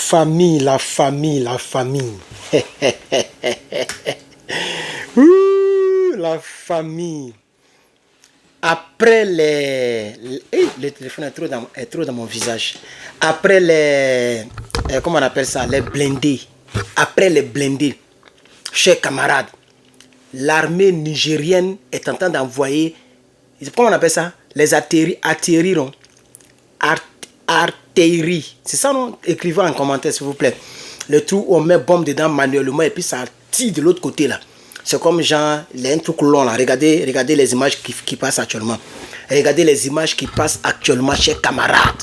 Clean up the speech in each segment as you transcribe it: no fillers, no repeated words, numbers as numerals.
famille, la famille, la famille. Ouh, la famille. Après le téléphone est trop dans mon visage. Après comment on appelle ça, les blindés. Après les blindés, chers camarades, l'armée nigérienne est en train d'envoyer, comment on appelle ça, les artilleries. Artillerie. C'est ça, non? Écrivez en commentaire, s'il vous plaît. Le trou où on met bombe dedans manuellement et puis ça tire de l'autre côté là. C'est comme genre, il y a un truc long là. Regardez les images qui passent actuellement. Regardez les images qui passent actuellement, chers camarades.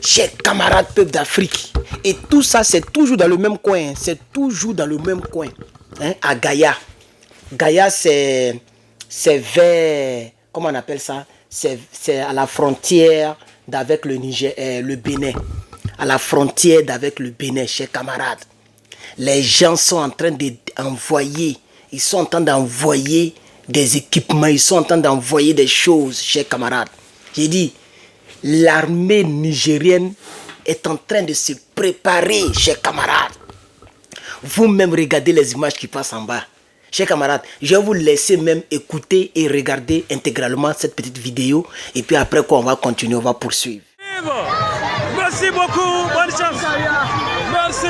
Chers camarades peuple d'Afrique. Et tout ça, c'est toujours dans le même coin. C'est toujours dans le même coin. Hein, à Gaïa. Gaïa, c'est vers, comment on appelle ça? C'est à la frontière d'avec le Niger, le Bénin. À la frontière d'avec le Bénin, chers camarades. Les gens sont en train d'envoyer. Ils sont en train d'envoyer des équipements. Ils sont en train d'envoyer des choses, chers camarades. J'ai dit, l'armée nigérienne est en train de se préparer, chers camarades. Vous-même regardez les images qui passent en bas. Chers camarades, je vais vous laisser même écouter et regarder intégralement cette petite vidéo. Et puis après quoi, on va continuer, on va poursuivre. Merci beaucoup, bonne chance. Merci,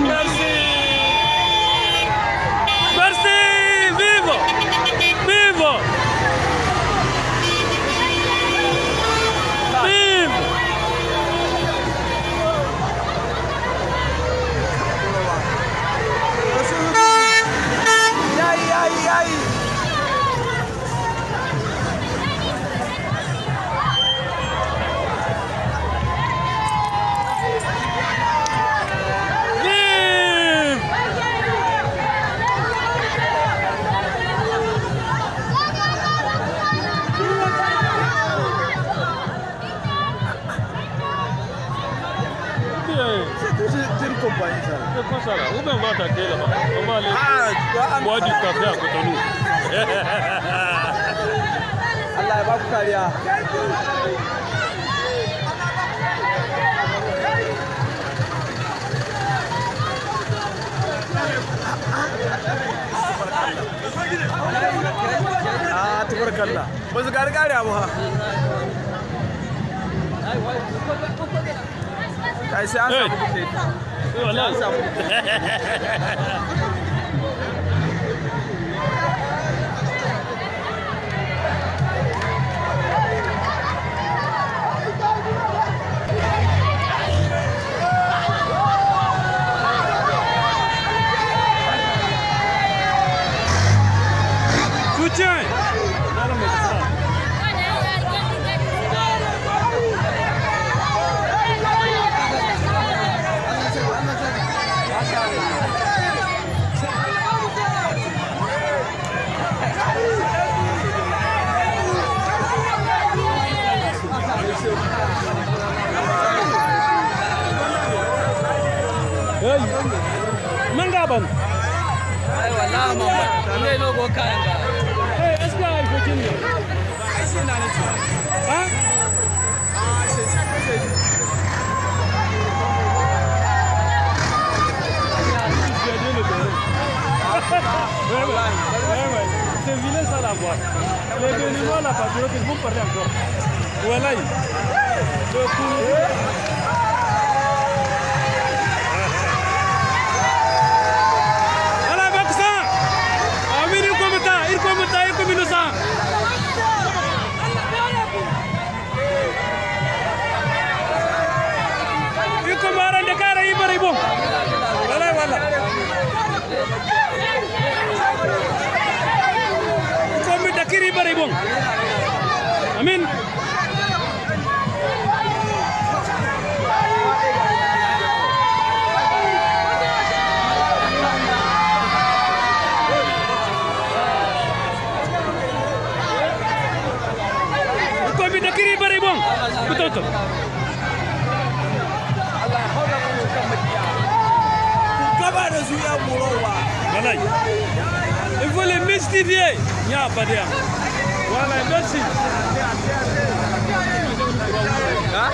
merci. Merci, vive, vive. Vive. C'est quoi ça là? Où on va attaquer là-bas? On va aller boire du café à Cotonou. Allah va vous kariya. Ah, tabarakallah. Ba su kare abu ha. Kai sai an samu kuɗi. Wallahi an samu kuɗi. Soutien. Mangaban. Ai wallahi Muhammad. Ne no go kayan ga. Est-ce qu'il y a une petite ligne? Ai na ne. Hein? Ah, c'est ça que c'est. C'est vilain ça la voix. Les béninois, la patriote, ils vont parler encore. Voilà. Amin. Kami dakiri bari bong. Betul. Voilà. Il faut les mystifier. Il n'y a pas de rien. Voilà, merci. Hein?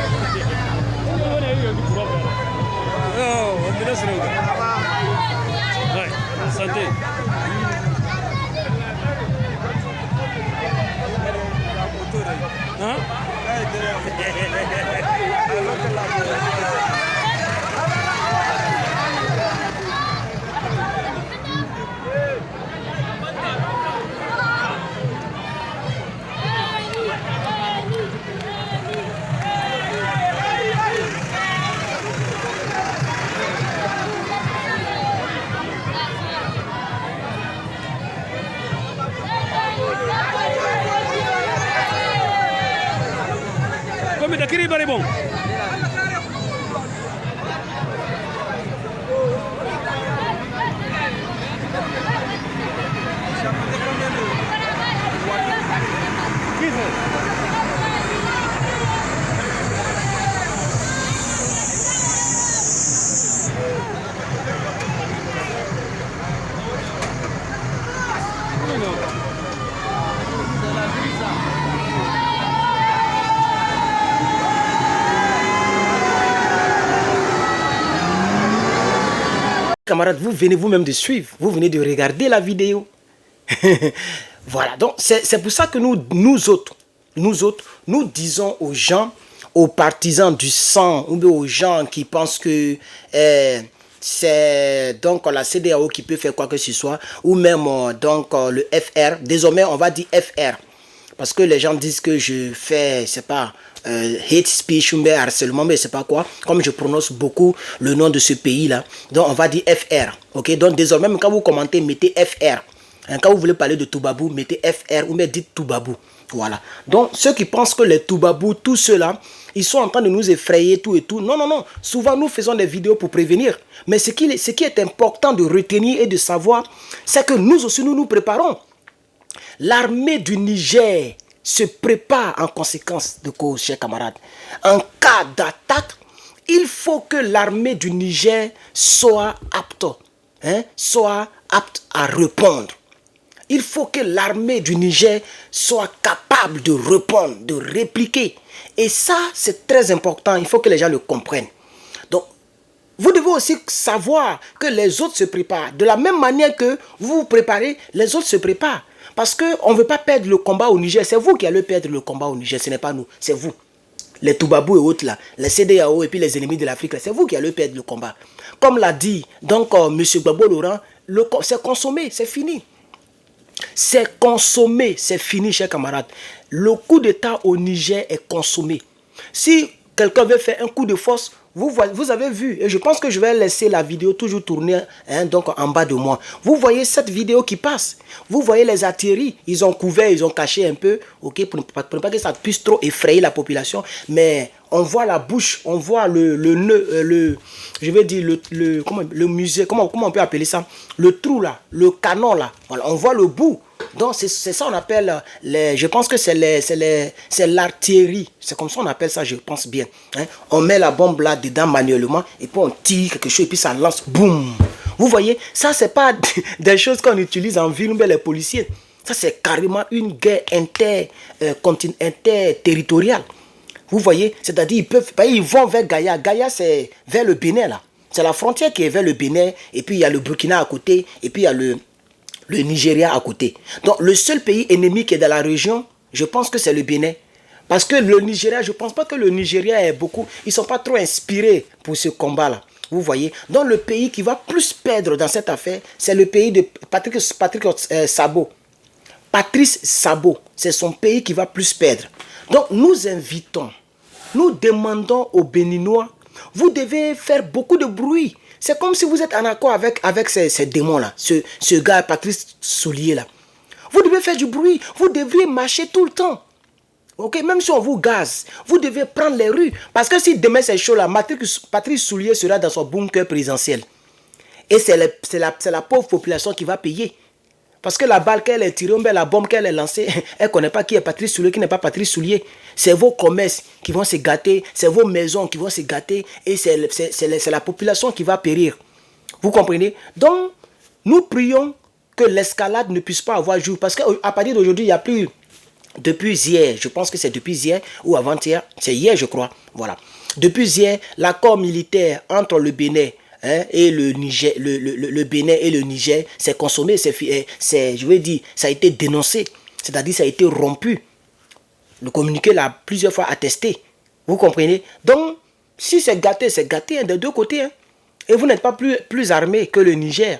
Laisse-le. Ouais, santé. Hein? Come da kiri bari bon. Camarades, vous venez vous-même de suivre, vous venez de regarder la vidéo. Voilà, donc c'est pour ça que nous autres, nous disons aux gens, aux partisans du sang, ou bien aux gens qui pensent que c'est donc la CEDEAO qui peut faire quoi que ce soit, ou même donc le FR, désormais on va dire FR, parce que les gens disent que je fais, c'est pas hate speech ou harcèlement, mais c'est pas quoi, comme je prononce beaucoup le nom de ce pays là, donc on va dire FR, ok, donc désormais quand vous commentez, mettez FR, hein, quand vous voulez parler de Toubabou, mettez FR ou bien dites Toubabou, voilà. Donc ceux qui pensent que les Toubabou, tous ceux-là, ils sont en train de nous effrayer tout et tout, non, non, non, souvent nous faisons des vidéos pour prévenir, mais ce qui est important de retenir et de savoir, c'est que nous aussi nous nous préparons. L'armée du Niger se prépare en conséquence de cause, chers camarades. En cas d'attaque, il faut que l'armée du Niger soit apte, soit apte à répondre. Il faut que l'armée du Niger soit capable de répondre, de répliquer. Et ça, c'est très important, il faut que les gens le comprennent. Donc, vous devez aussi savoir que les autres se préparent. De la même manière que vous vous préparez, les autres se préparent. Parce qu'on ne veut pas perdre le combat au Niger. C'est vous qui allez perdre le combat au Niger, ce n'est pas nous, c'est vous. Les Toubabou et autres là, les CEDEAO et puis les ennemis de l'Afrique, c'est vous qui allez perdre le combat. Comme l'a dit donc M. Gbagbo Laurent, c'est consommé, c'est fini. C'est consommé, c'est fini, chers camarades. Le coup d'État au Niger est consommé. Si quelqu'un veut faire un coup de force, vous avez vu, et je pense que je vais laisser la vidéo toujours tourner donc en bas de moi. Vous voyez cette vidéo qui passe. Vous voyez les artilleries, ils ont couvert, ils ont caché un peu, ok, pour ne pas que ça puisse trop effrayer la population. Mais on voit la bouche, on voit le nœud, je vais dire le musée, comment on peut appeler ça? Le trou là, le canon là, voilà, on voit le bout. Donc c'est ça on appelle, je pense que c'est l'artillerie, c'est comme ça on appelle ça, je pense bien. Hein? On met la bombe là dedans manuellement et puis on tire quelque chose et puis ça lance, boum. Vous voyez, ça c'est pas des choses qu'on utilise en ville, mais les policiers. Ça c'est carrément une guerre interterritoriale. Vous voyez, c'est-à-dire ils vont vers Gaïa. Gaïa c'est vers le Bénin là. C'est la frontière qui est vers le Bénin et puis il y a le Burkina à côté et puis il y a le Nigeria à côté. Donc le seul pays ennemi qui est dans la région, je pense que c'est le Bénin. Parce que le Nigeria, je ne pense pas que le Nigeria est beaucoup, ils ne sont pas trop inspirés pour ce combat-là. Vous voyez. Donc le pays qui va plus perdre dans cette affaire, c'est le pays de Patrice Sabo. Patrice Sabo, c'est son pays qui va plus perdre. Donc nous invitons, nous demandons aux Béninois, vous devez faire beaucoup de bruit. C'est comme si vous êtes en accord avec ces démons-là, ce gars Patrice Soulier-là. Vous devez faire du bruit, vous devriez marcher tout le temps. Ok, même si on vous gaze, vous devez prendre les rues. Parce que si demain c'est chaud là, Patrice Soulier sera dans son bunker présidentiel. Et c'est la pauvre population qui va payer. Parce que la balle qu'elle est tirée, la bombe qu'elle est lancée, elle ne connaît pas qui est Patrice Soulier, qui n'est pas Patrice Soulier. C'est vos commerces qui vont se gâter, c'est vos maisons qui vont se gâter, et c'est la population qui va périr. Vous comprenez? Donc, nous prions que l'escalade ne puisse pas avoir jour. Parce qu'à partir d'aujourd'hui, il n'y a plus, depuis hier, je pense que c'est depuis hier ou avant-hier, c'est hier je crois, voilà. Depuis hier, l'accord militaire entre le Bénin, hein, et le Niger, le Bénin et le Niger, c'est consommé, je veux dire, ça a été dénoncé, c'est-à-dire ça a été rompu. Le communiqué l'a plusieurs fois attesté. Vous comprenez? Donc, si c'est gâté hein, des deux côtés. Hein. Et vous n'êtes pas plus armé que le Niger.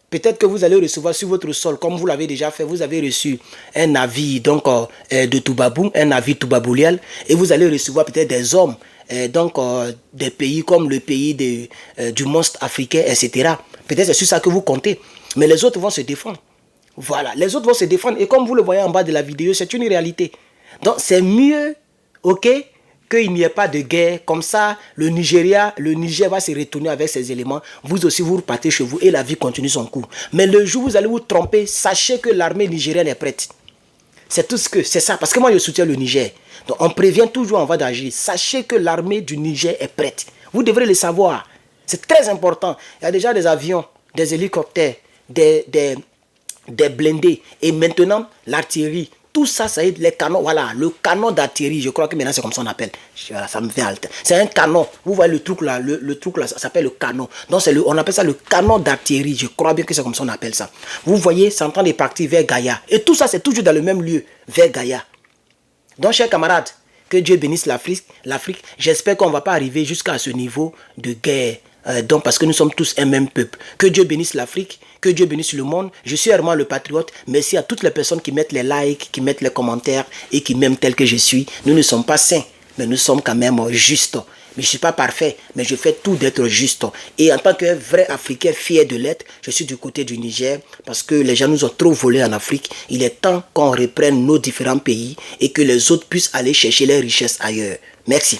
Peut-être que vous allez recevoir sur votre sol, comme vous l'avez déjà fait, vous avez reçu un navire donc, de Toubabou, un navire Toubaboulial, et vous allez recevoir peut-être des hommes, des pays comme le pays du monstre africain, etc. Peut-être c'est sur ça que vous comptez. Mais les autres vont se défendre. Voilà, les autres vont se défendre. Et comme vous le voyez en bas de la vidéo, c'est une réalité. Donc c'est mieux, ok, qu'il n'y ait pas de guerre. Comme ça, le Niger va se retourner avec ses éléments. Vous aussi, vous repartez chez vous et la vie continue son cours. Mais le jour où vous allez vous tromper, sachez que l'armée nigérienne est prête. C'est tout ce que, c'est ça. Parce que moi, je soutiens le Niger. Donc, on prévient toujours avant d'agir. Sachez que l'armée du Niger est prête. Vous devrez le savoir. C'est très important. Il y a déjà des avions, des hélicoptères, des blindés. Et maintenant, l'artillerie. Tout ça, ça aide les canons. Voilà, le canon d'artillerie. Je crois que maintenant, c'est comme ça qu'on appelle. Voilà, ça me fait halte. C'est un canon. Vous voyez le truc là, le truc là, ça s'appelle le canon. Donc, on appelle ça le canon d'artillerie. Je crois bien que c'est comme ça qu'on appelle ça. Vous voyez, c'est en train de partir vers Gaïa. Et tout ça, c'est toujours dans le même lieu, vers Gaïa. Donc, chers camarades, que Dieu bénisse l'Afrique. J'espère qu'on ne va pas arriver jusqu'à ce niveau de guerre. Donc, parce que nous sommes tous un même peuple. Que Dieu bénisse l'Afrique, que Dieu bénisse le monde. Je suis Herman le Patriote. Merci à toutes les personnes qui mettent les likes, qui mettent les commentaires et qui m'aiment tel que je suis. Nous ne sommes pas saints, mais nous sommes quand même justes. Mais je ne suis pas parfait, mais je fais tout d'être juste. Et en tant que vrai Africain fier de l'être, je suis du côté du Niger parce que les gens nous ont trop volé en Afrique. Il est temps qu'on reprenne nos différents pays et que les autres puissent aller chercher les richesses ailleurs. Merci.